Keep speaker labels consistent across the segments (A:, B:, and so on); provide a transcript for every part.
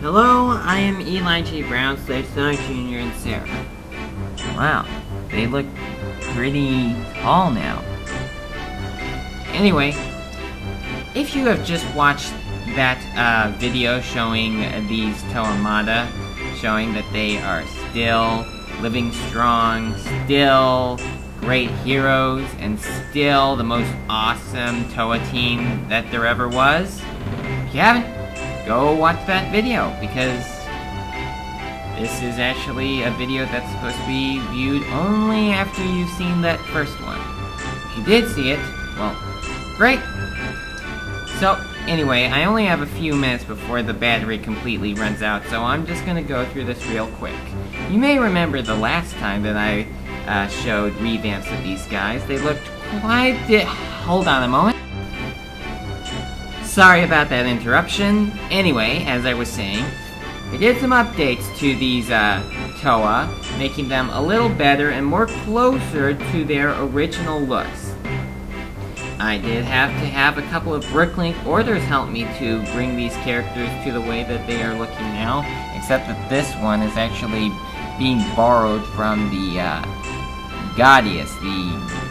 A: Hello, I am Eli J. Brown, Sonic Jr. and Sarah. Wow, they look pretty tall now. Anyway, if you have just watched that video showing these Toa Mata, showing that they are still living strong, still great heroes, and still the most awesome Toa team that there ever was, if you haven't, go watch that video, because this is actually a video that's supposed to be viewed only after you've seen that first one. If you did see it, well, great! So, anyway, I only have a few minutes before the battery completely runs out, so I'm just gonna go through this real quick. You may remember the last time that I showed revamps of these guys. They looked quite... Hold on a moment. Sorry about that interruption. Anyway, as I was saying, I did some updates to these Toa, making them a little better and more closer to their original looks. I did have to have a couple of Bricklink orders help me to bring these characters to the way that they are looking now, except that this one is actually being borrowed from the Gaudius, the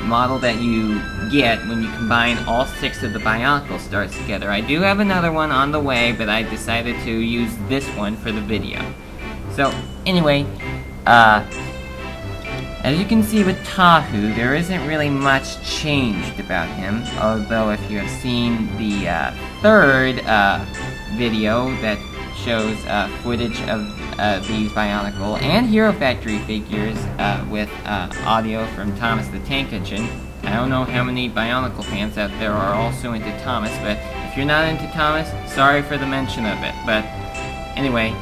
A: model that you get when you combine all 6 of the Bionicle stars together. I do have another one on the way, but I decided to use this one for the video. So, anyway, as you can see with Tahu, there isn't really much changed about him, although if you have seen the third video that shows footage of these Bionicle and Hero Factory figures with audio from Thomas the Tank Engine. I don't know how many Bionicle fans out there are also into Thomas, but if you're not into Thomas, sorry for the mention of it. But anyway,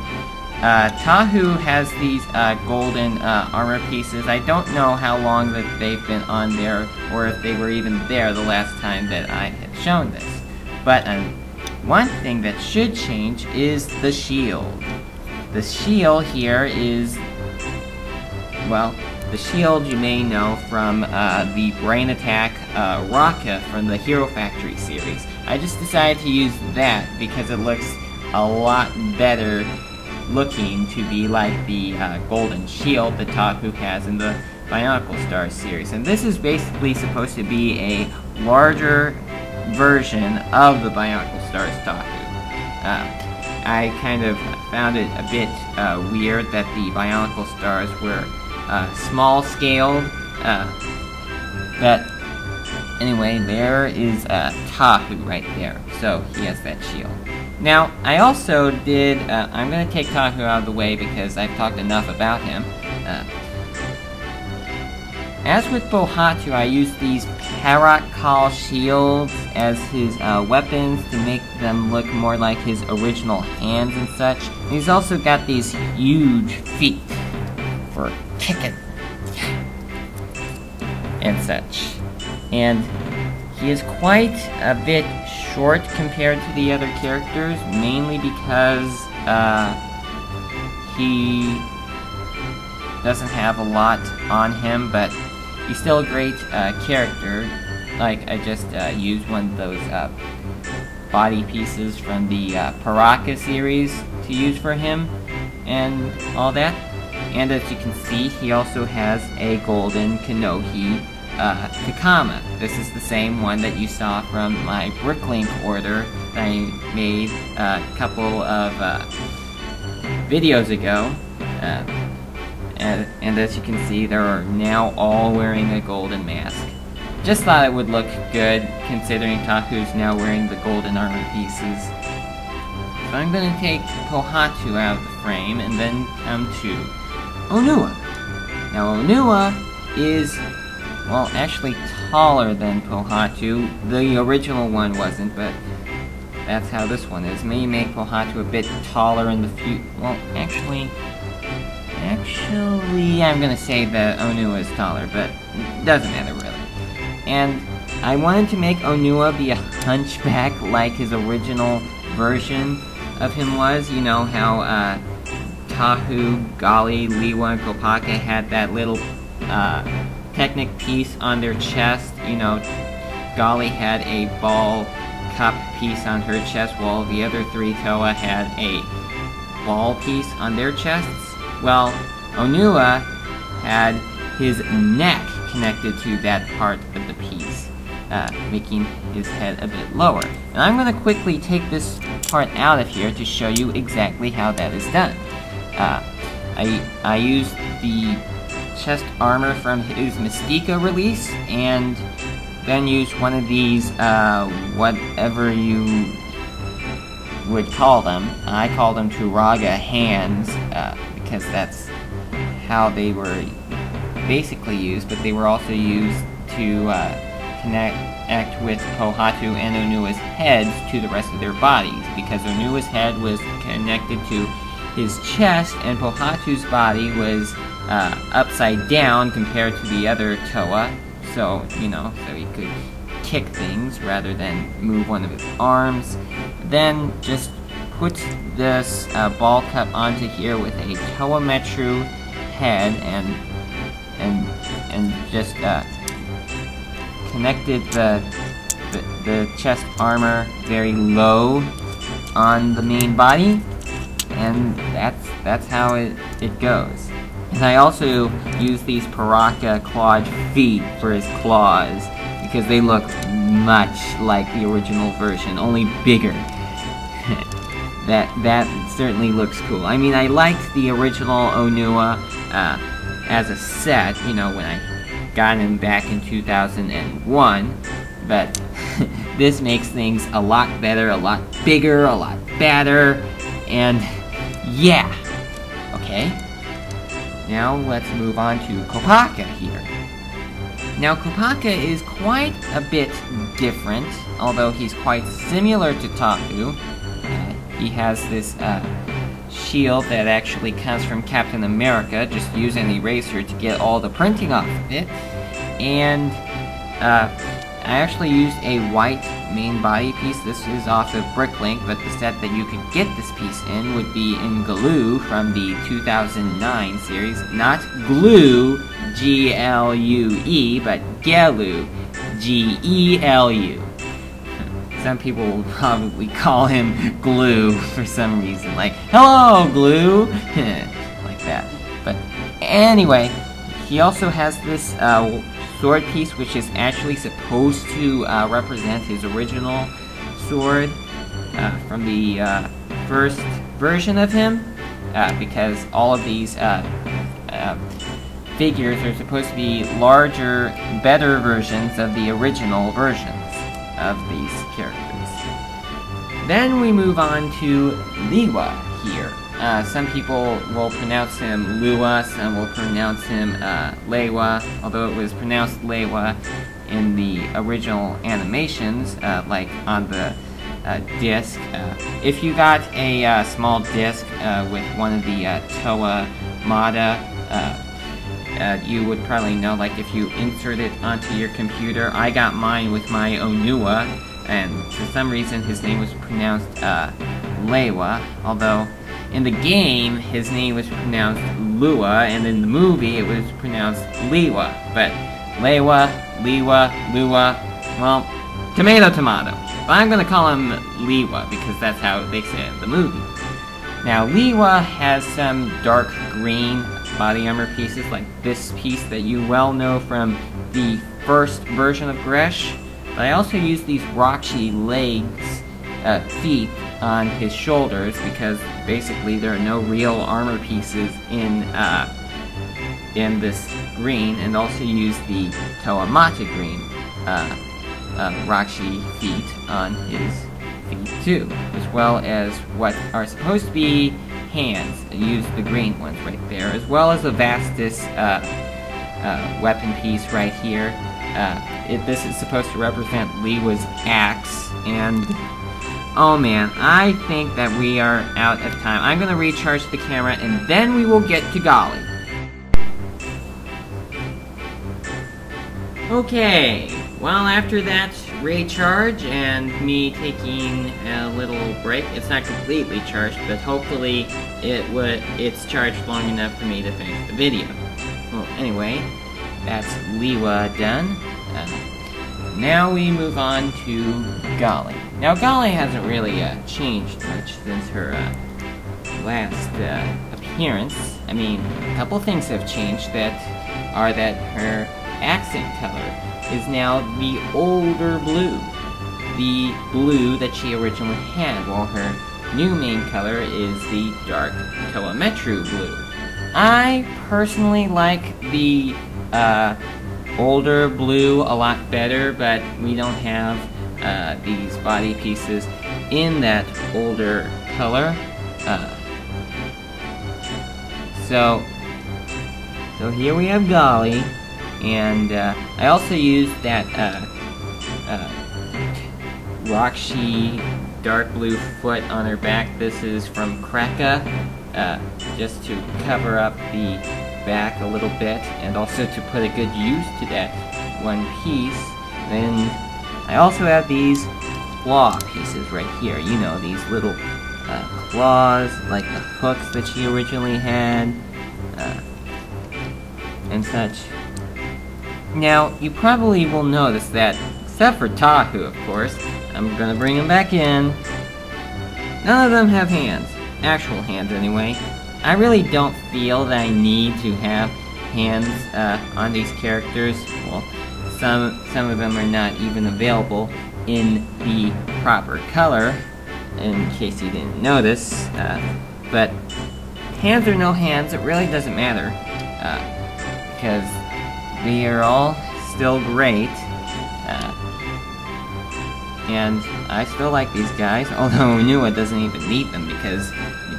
A: Tahu has these golden armor pieces. I don't know how long that they've been on there, or if they were even there the last time that I had shown this. But one thing that should change is the shield. The shield here is, well, the shield you may know from the Brain Attack Raka from the Hero Factory series. I just decided to use that because it looks a lot better looking to be like the golden shield that Tahu has in the Bionicle Stars series. And this is basically supposed to be a larger version of the Bionicle Stars Tahu. I kind of found it a bit weird that the Bionicle Stars were small scaled, but anyway, there is Tahu right there, so he has that shield. Now, I also did, I'm going to take Tahu out of the way because I've talked enough about him. As with Bohatu, I used these Parakal shields as his weapons to make them look more like his original hands and such. And he's also got these huge feet for kicking and such. And he is quite a bit short compared to the other characters, mainly because he doesn't have a lot on him, but he's still a great character. Like, I just used one of those body pieces from the Paraka series to use for him, and all that. And as you can see, he also has a golden Kanohi Kakama. This is the same one that you saw from my Bricklink order that I made a couple of videos ago. And as you can see, they're now all wearing a golden mask. Just thought it would look good, considering Tahu's now wearing the golden armor pieces. So I'm going to take Bohatu out of the frame, and then come to Onua. Now Onua is, well, actually taller than Bohatu. The original one wasn't, but that's how this one is. May make Bohatu a bit taller in the future. Well, actually, I'm gonna say that Onua is taller, but it doesn't matter really. And I wanted to make Onua be a hunchback like his original version of him was. You know how Tahu, Dolly, Leela, and Kopaka had that little Technic piece on their chest. You know, Dolly had a ball cup piece on her chest, while the other 3 Toa had a ball piece on their chests. Well, Onua had his neck connected to that part of the piece, making his head a bit lower. And I'm going to quickly take this part out of here to show you exactly how that is done. I used the chest armor from his Mystica release, and then used one of these, whatever you would call them. I call them Turaga hands, because that's how they were basically used, but they were also used to connect with Pohatu and Onua's heads to the rest of their bodies, because Onua's head was connected to his chest, and Pohatu's body was upside down compared to the other Toa, so, you know, so he could kick things rather than move one of his arms. Then just put this ball cup onto here with a Toa Metru head, and just connected the chest armor very low on the main body, and that's how it goes. And I also use these Paraka clawed feet for his claws, because they look much like the original version, only bigger. that certainly looks cool. I mean, I liked the original Onua as a set, you know, when I got him back in 2001, but this makes things a lot better, a lot bigger, a lot badder, and yeah. Okay, now let's move on to Kopaka here. Now, Kopaka is quite a bit different, although he's quite similar to Tahu. He has this shield that actually comes from Captain America. Just use an eraser to get all the printing off of it. And I actually used a white main body piece. This is off of Bricklink, but the set that you could get this piece in would be in Glue from the 2009 series. Not Glue, G-L-U-E, but Gelu, G-E-L-U. Some people will probably call him Glue for some reason, like, hello, Glue! Like that. But anyway, he also has this sword piece, which is actually supposed to represent his original sword from the first version of him, because all of these figures are supposed to be larger, better versions of the original versions of these characters. Then we move on to Leela here. Some people will pronounce him Lua, some will pronounce him Lewa, although it was pronounced Lewa in the original animations, like on the disc. If you got a small disc with one of the Toa Mata, you would probably know, like, if you insert it onto your computer. I got mine with my Onua, and for some reason his name was pronounced Lewa, although in the game his name was pronounced Lua, and in the movie it was pronounced Lewa. But Lewa, Lewa, Lua, well, tomato, tomato. But I'm gonna call him Lewa because that's how they say it in the movie. Now, Leela has some dark green body armor pieces, like this piece that you well know from the first version of Gresh. But I also use these Roxy legs, feet, on his shoulders, because basically there are no real armor pieces in this green, and also use the Toa Mata green Roxy feet on his feet too, as well as what are supposed to be hands. I use the green ones right there, as well as the Vastus weapon piece right here. This is supposed to represent Leela's axe, and oh man, I think that we are out of time. I'm gonna recharge the camera, and then we will get to Dolly. Okay, well, after that recharge and me taking a little break, it's not completely charged, but hopefully it's charged long enough for me to finish the video. Well, anyway, that's Leela done. now we move on to Golly. Now Golly hasn't really changed much since her last appearance. I mean, a couple things have changed that her accent color is now the older blue. The blue that she originally had, while her new main color is the dark Toa Mata blue. I personally like the older blue a lot better, but we don't have these body pieces in that older color. So here we have Golly, and I also used that Roxy dark blue foot on her back. This is from Kopaka, just to cover up the back a little bit, and also to put a good use to that one piece. Then I also have these claw pieces right here. You know, these little claws, like the hooks that she originally had, and such. Now, you probably will notice that, except for Tahu, of course, I'm gonna bring him back in, none of them have hands. Actual hands, anyway. I really don't feel that I need to have hands on these characters. Well, some of them are not even available in the proper color, in case you didn't notice. But hands or no hands, it really doesn't matter, because they are all still great. And I still like these guys, although Nua doesn't even need them because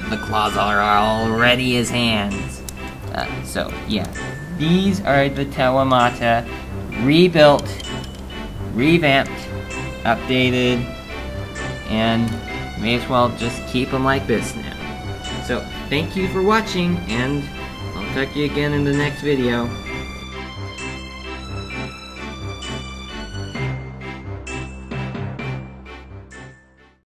A: the claws are already his hands. So, yeah. These are the Toa Mata, rebuilt, revamped, updated, and may as well just keep them like this now. So, thank you for watching, and I'll talk to you again in the next video.